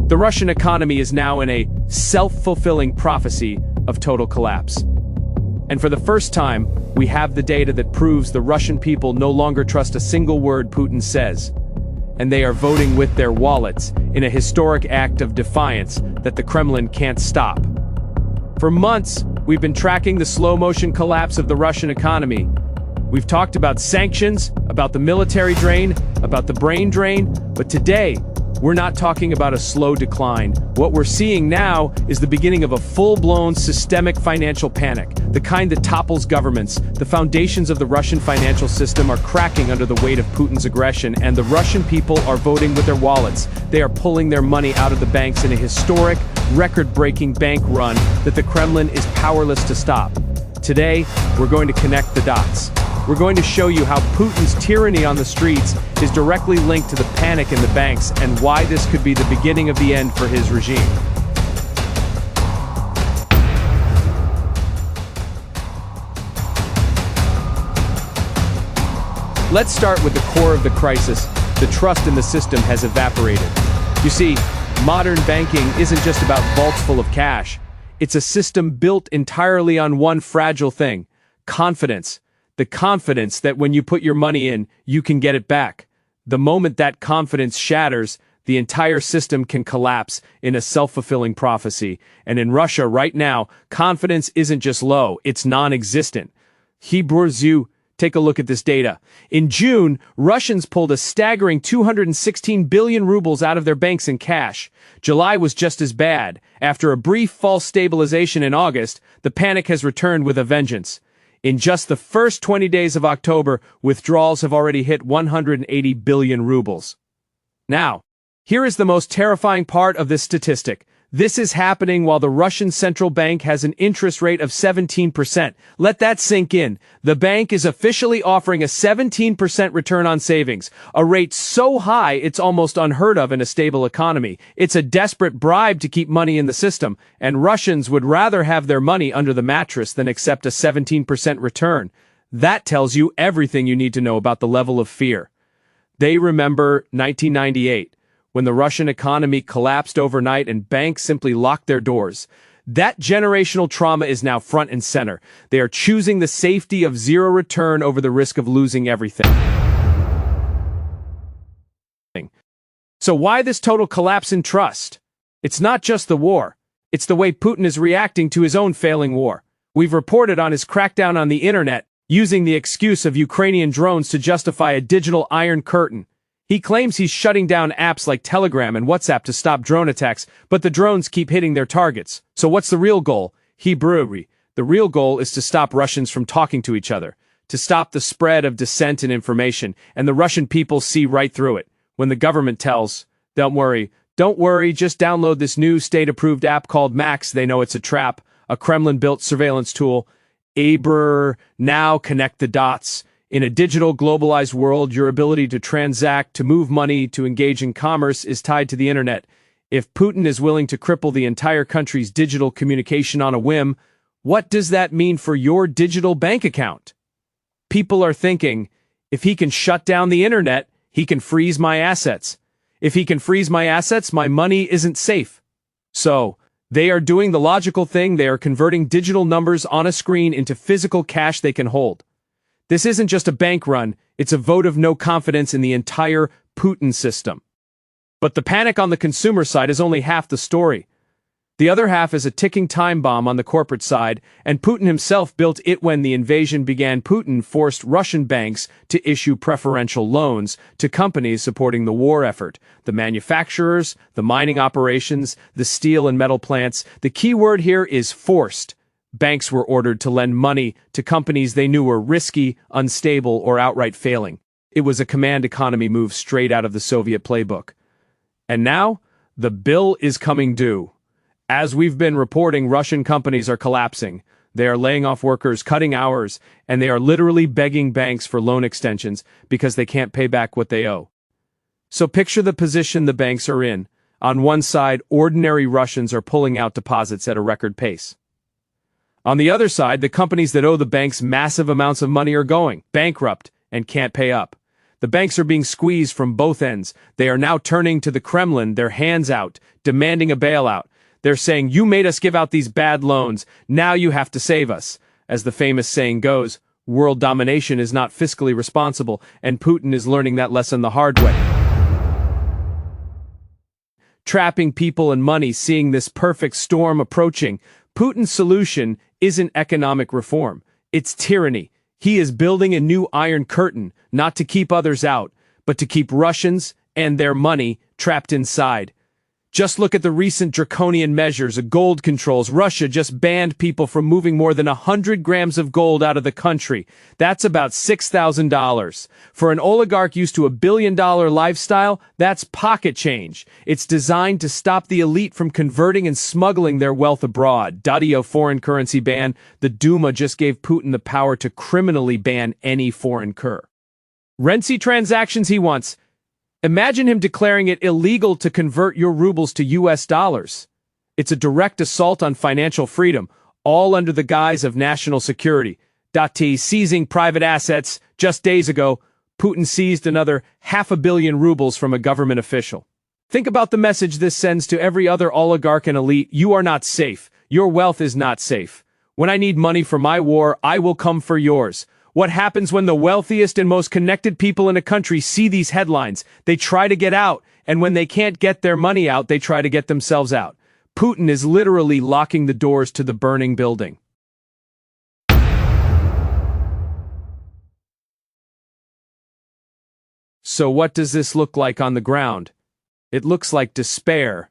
The Russian economy is now in a self-fulfilling prophecy of total collapse. And for the first time, we have the data that proves the Russian people no longer trust a single word Putin says. And they are voting with their wallets in a historic act of defiance that the Kremlin can't stop. For months, we've been tracking the slow-motion collapse of the Russian economy. We've talked about sanctions, about the military drain, about the brain drain, but today, we're not talking about a slow decline. What we're seeing now is the beginning of a full-blown systemic financial panic, the kind that topples governments. The foundations of the Russian financial system are cracking under the weight of Putin's aggression, and the Russian people are voting with their wallets. They are pulling their money out of the banks in a historic, record-breaking bank run that the Kremlin is powerless to stop. Today, we're going to connect the dots. We're going to show you how Putin's tyranny on the streets is directly linked to the panic in the banks and why this could be the beginning of the end for his regime. Let's start with the core of the crisis. The trust in the system has evaporated. You see, modern banking isn't just about vaults full of cash. It's a system built entirely on one fragile thing: confidence. The confidence that when you put your money in, you can get it back. The moment that confidence shatters, the entire system can collapse in a self-fulfilling prophecy. And in Russia right now, confidence isn't just low, it's non-existent. Take a look at this data. In June, Russians pulled a staggering 216 billion rubles out of their banks in cash. July was just as bad. After a brief false stabilization in August, the panic has returned with a vengeance. In just the first 20 days of October, withdrawals have already hit 180 billion rubles. Now, here is the most terrifying part of this statistic. This is happening while the Russian central bank has an interest rate of 17%. Let that sink in. The bank is officially offering a 17% return on savings, a rate so high it's almost unheard of in a stable economy. It's a desperate bribe to keep money in the system, and Russians would rather have their money under the mattress than accept a 17% return. That tells you everything you need to know about the level of fear. They remember 1998. When the Russian economy collapsed overnight and banks simply locked their doors. That generational trauma is now front and center. They are choosing the safety of zero return over the risk of losing everything. So why this total collapse in trust? It's not just the war. It's the way Putin is reacting to his own failing war. We've reported on his crackdown on the internet, using the excuse of Ukrainian drones to justify a digital iron curtain. He claims he's shutting down apps like Telegram and WhatsApp to stop drone attacks, but the drones keep hitting their targets. So what's the real goal? The real goal is to stop Russians from talking to each other, to stop the spread of dissent and information, and the Russian people see right through it. When the government tells, don't worry, just download this new state-approved app called Max, they know it's a trap, a Kremlin-built surveillance tool. Now connect the dots. In a digital, globalized world, your ability to transact, to move money, to engage in commerce is tied to the internet. If Putin is willing to cripple the entire country's digital communication on a whim, what does that mean for your digital bank account? People are thinking, if he can shut down the internet, he can freeze my assets. If he can freeze my assets, my money isn't safe. So, they are doing the logical thing. They are converting digital numbers on a screen into physical cash they can hold. This isn't just a bank run, it's a vote of no confidence in the entire Putin system. But the panic on the consumer side is only half the story. The other half is a ticking time bomb on the corporate side, and Putin himself built it when the invasion began. Putin forced Russian banks to issue preferential loans to companies supporting the war effort. The manufacturers, the mining operations, the steel and metal plants. The key word here is forced. Banks were ordered to lend money to companies they knew were risky, unstable, or outright failing. It was a command economy move straight out of the Soviet playbook. And now, the bill is coming due. As we've been reporting, Russian companies are collapsing. They are laying off workers, cutting hours, and they are literally begging banks for loan extensions because they can't pay back what they owe. So picture the position the banks are in. On one side, ordinary Russians are pulling out deposits at a record pace. On the other side, the companies that owe the banks massive amounts of money are going bankrupt and can't pay up. The banks are being squeezed from both ends. They are now turning to the Kremlin, their hands out, demanding a bailout. They're saying, "You made us give out these bad loans, now you have to save us." As the famous saying goes, world domination is not fiscally responsible, and Putin is learning that lesson the hard way. Trapping people and money, seeing this perfect storm approaching, Putin's solution isn't economic reform, it's tyranny. He is building a new Iron Curtain, not to keep others out, but to keep Russians and their money trapped inside. Just look at the recent draconian measures of gold controls. Russia just banned people from moving more than 100 grams of gold out of the country. That's about $6,000. For an oligarch used to a billion-dollar lifestyle, that's pocket change. It's designed to stop the elite from converting and smuggling their wealth abroad. Foreign currency ban. The Duma just gave Putin the power to criminally ban any foreign currency transactions he wants. Imagine him declaring it illegal to convert your rubles to US dollars. It's a direct assault on financial freedom, all under the guise of national security. Seizing private assets. Just days ago, Putin seized another 500 million rubles from a government official. Think about the message this sends to every other oligarch and elite. You are not safe. Your wealth is not safe. When I need money for my war, I will come for yours. What happens when the wealthiest and most connected people in a country see these headlines? They try to get out, and when they can't get their money out, they try to get themselves out. Putin is literally locking the doors to the burning building. So what does this look like on the ground? It looks like despair.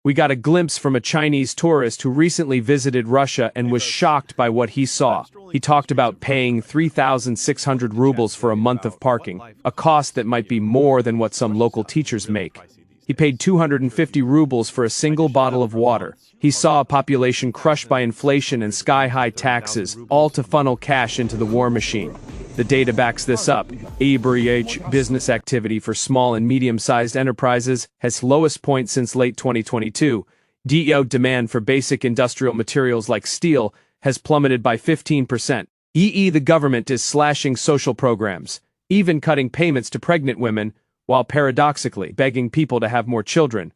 We got a glimpse from a Chinese tourist who recently visited Russia and was shocked by what he saw. He talked about paying 3,600 rubles for a month of parking, a cost that might be more than what some local teachers make. He paid 250 rubles for a single bottle of water. He saw a population crushed by inflation and sky-high taxes, all to funnel cash into the war machine. The data backs this up. Average business activity for small and medium-sized enterprises has lowest point since late 2022. Demand for basic industrial materials like steel has plummeted by 15%. The government is slashing social programs, even cutting payments to pregnant women, while paradoxically begging people to have more children.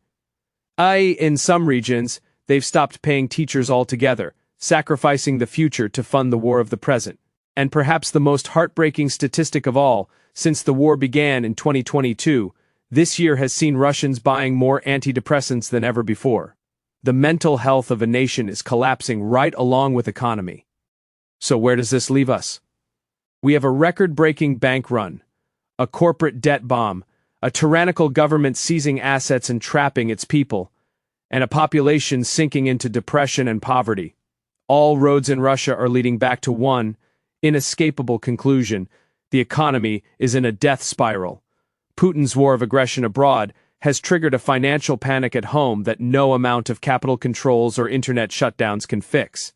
In some regions, they've stopped paying teachers altogether, sacrificing the future to fund the war of the present. And perhaps the most heartbreaking statistic of all, since the war began in 2022, this year has seen Russians buying more antidepressants than ever before. The mental health of a nation is collapsing right along with economy. So where does this leave us? We have a record-breaking bank run, a corporate debt bomb, a tyrannical government seizing assets and trapping its people, and a population sinking into depression and poverty. All roads in Russia are leading back to one inescapable conclusion: the economy is in a death spiral. Putin's war of aggression abroad has triggered a financial panic at home that no amount of capital controls or internet shutdowns can fix.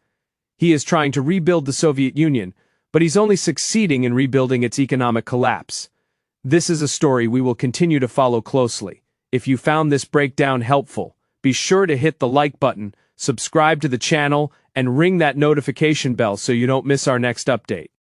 He is trying to rebuild the Soviet Union, but he's only succeeding in rebuilding its economic collapse. This is a story we will continue to follow closely. If you found this breakdown helpful, be sure to hit the like button, subscribe to the channel, and ring that notification bell so you don't miss our next update.